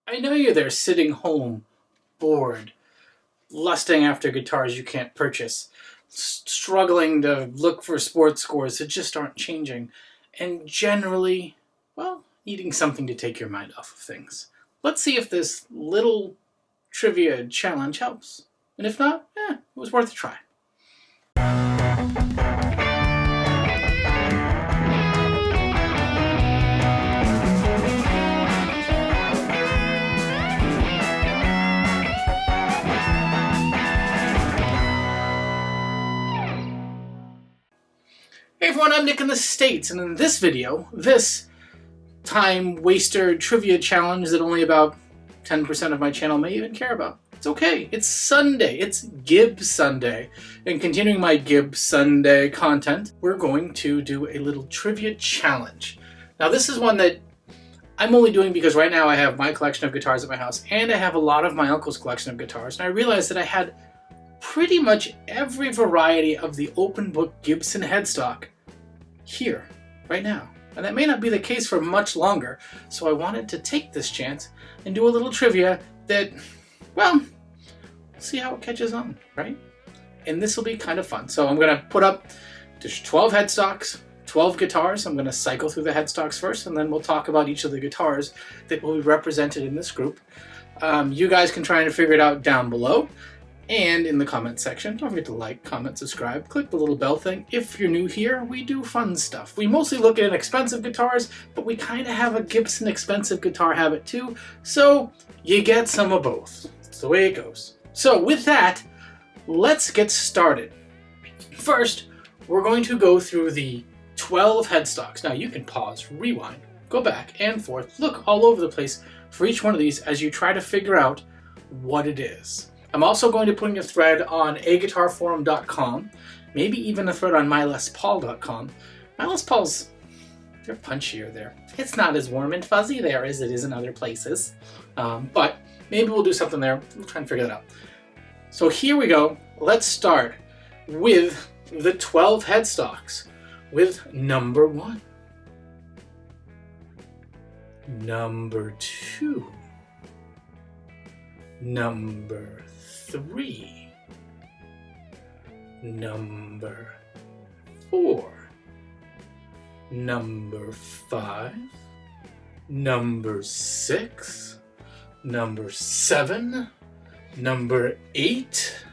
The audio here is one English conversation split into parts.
I know you're there sitting home, bored, lusting after guitars you can't purchase, struggling to look for sports scores that just aren't changing, and generally, well, needing something to take your mind off of things. Let's see if this little trivia challenge helps. And if not, it was worth a try. Hey everyone, I'm Nick in the States, and in this video, this time waster trivia challenge that only about 10% of my channel may even care about. It's okay, it's Sunday, it's Gib Sunday. And continuing my Gib Sunday content, we're going to do a little trivia challenge. Now this is one that I'm only doing because right now I have my collection of guitars at my house, and I have a lot of my uncle's collection of guitars, and I realized that I had pretty much every variety of the open book Gibson headstock here, right now. And that may not be the case for much longer, so I wanted to take this chance and do a little trivia that, well, see how it catches on, right? And this will be kind of fun. So I'm going to put up just 12 headstocks, 12 guitars. I'm going to cycle through the headstocks first, and then we'll talk about each of the guitars that will be represented in this group. You guys can try and figure it out down below. And in the comment section, don't forget to like, comment, subscribe, click the little bell thing. If you're new here, we do fun stuff. We mostly look at expensive guitars, but we kind of have a Gibson expensive guitar habit too, so you get some of both. It's the way it goes. So with that, let's get started. First, we're going to go through the 12 headstocks. Now you can pause, rewind, go back and forth, look all over the place for each one of these as you try to figure out what it is. I'm also going to put a thread on aguitarforum.com, maybe even a thread on mylespaul.com. My Les Pauls, they're punchier there. It's not as warm and fuzzy there as it is in other places, but maybe we'll do something there. We'll try and figure that out. So here we go. Let's start with the 12 headstocks with number 1, number 2, number 3, number 4, number 5, number 6, number 7, number 8,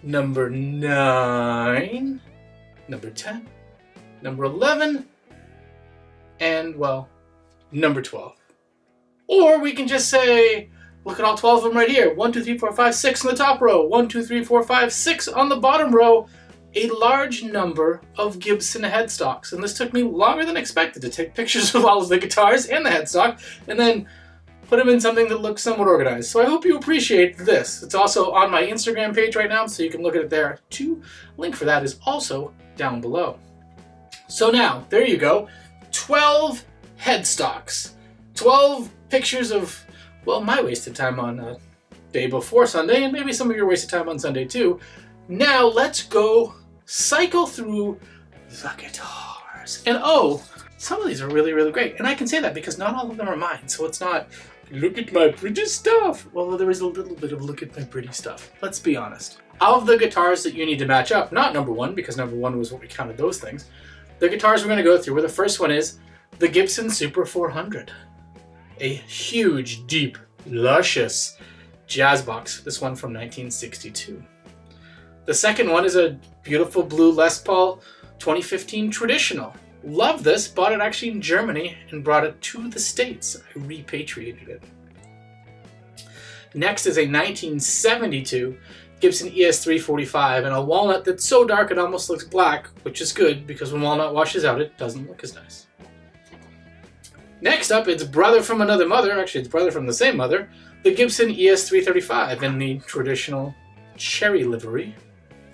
number 9, number 10, number 11, and, well, number 12. Or we can just say, look at all 12 of them right here. 1, 2, 3, 4, 5, 6 on the top row. 1, 2, 3, 4, 5, 6 on the bottom row. A large number of Gibson headstocks. And this took me longer than expected to take pictures of all of the guitars and the headstock and then put them in something that looks somewhat organized. So I hope you appreciate this. It's also on my Instagram page right now, so you can look at it there too. Link for that is also down below. So now, there you go. 12 headstocks. 12 pictures of, well, my wasted time on day before Sunday, and maybe some of your wasted time on Sunday too. Now let's go cycle through the guitars. And oh, some of these are really, really great. And I can say that because not all of them are mine. So it's not, look at my pretty stuff. Well, there is a little bit of look at my pretty stuff. Let's be honest. Of the guitars that you need to match up, not number 1, because number 1 was what we counted those things. The guitars we're going to go through, where the first one is the Gibson Super 400. A huge, deep, luscious jazz box. This one from 1962. The second one is a beautiful blue Les Paul 2015 traditional. Love this. Bought it actually in Germany and brought it to the States. I repatriated it. Next is a 1972 Gibson ES-345 and a walnut that's so dark it almost looks black, which is good because when walnut washes out it doesn't look as nice. Next up, it's brother from another mother, actually it's brother from the same mother, the Gibson ES-335 in the traditional cherry livery.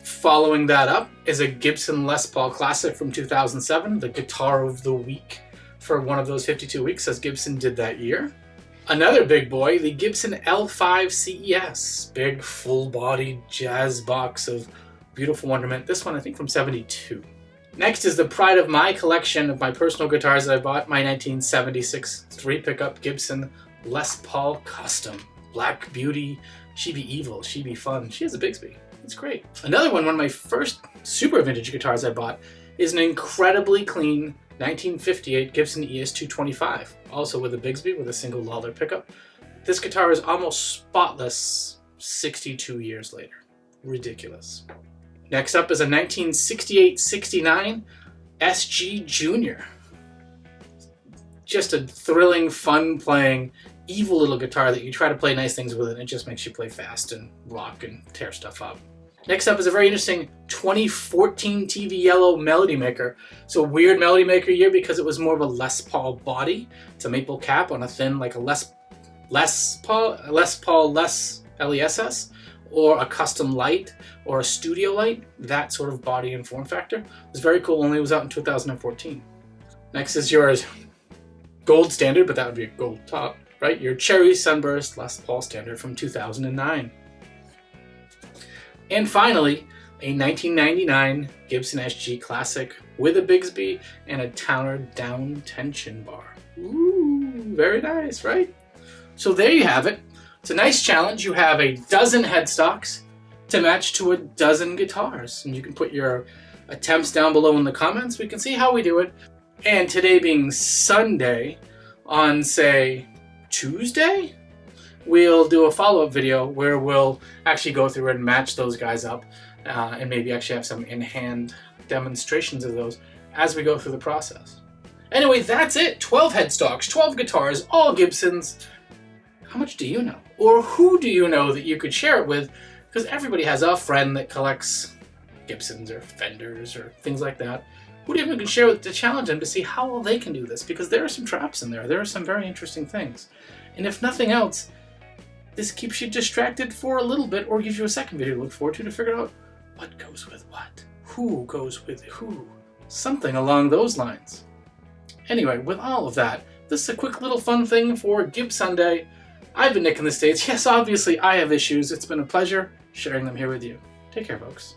Following that up is a Gibson Les Paul Classic from 2007, the guitar of the week for one of those 52 weeks as Gibson did that year. Another big boy, the Gibson L5 CES, big full-bodied jazz box of beautiful wonderment. This one I think from 72. Next is the pride of my collection of my personal guitars that I bought, my 1976 3 pickup Gibson Les Paul Custom. Black Beauty. She be evil. She be fun. She has a Bigsby. It's great. Another one of my first super vintage guitars I bought, is an incredibly clean 1958 Gibson ES-225. Also with a Bigsby with a single Lawler pickup. This guitar is almost spotless 62 years later. Ridiculous. Next up is a 1968-69 SG Junior. Just a thrilling, fun-playing, evil little guitar that you try to play nice things with, and it just makes you play fast and rock and tear stuff up. Next up is a very interesting 2014 TV Yellow Melody Maker. So weird Melody Maker year because it was more of a Les Paul body. It's a maple cap on a thin, like a Les Paul LESS, or a custom light, or a studio light. That sort of body and form factor. It was very cool, only was out in 2014. Next is yours gold standard, but that would be a gold top, right? Your Cherry Sunburst Les Paul standard from 2009. And finally, a 1999 Gibson SG Classic with a Bigsby and a Towner down tension bar. Ooh, very nice, right? So there you have it. It's a nice challenge. You have a dozen headstocks to match to a dozen guitars. And you can put your attempts down below in the comments. We can see how we do it. And today being Sunday, on say Tuesday, we'll do a follow-up video where we'll actually go through and match those guys up and maybe actually have some in-hand demonstrations of those as we go through the process. Anyway, that's it. 12 headstocks, 12 guitars, all Gibsons. How much do you know? Or who do you know that you could share it with? Because everybody has a friend that collects Gibsons or Fenders or things like that. Who do you even share with to challenge them to see how well they can do this? Because there are some traps in there. There are some very interesting things. And if nothing else, this keeps you distracted for a little bit or gives you a second video to look forward to figure out what goes with what, who goes with who, something along those lines. Anyway, with all of that, this is a quick little fun thing for Gib Sunday. I've been Nick in the States. Yes, obviously I have issues. It's been a pleasure sharing them here with you. Take care, folks.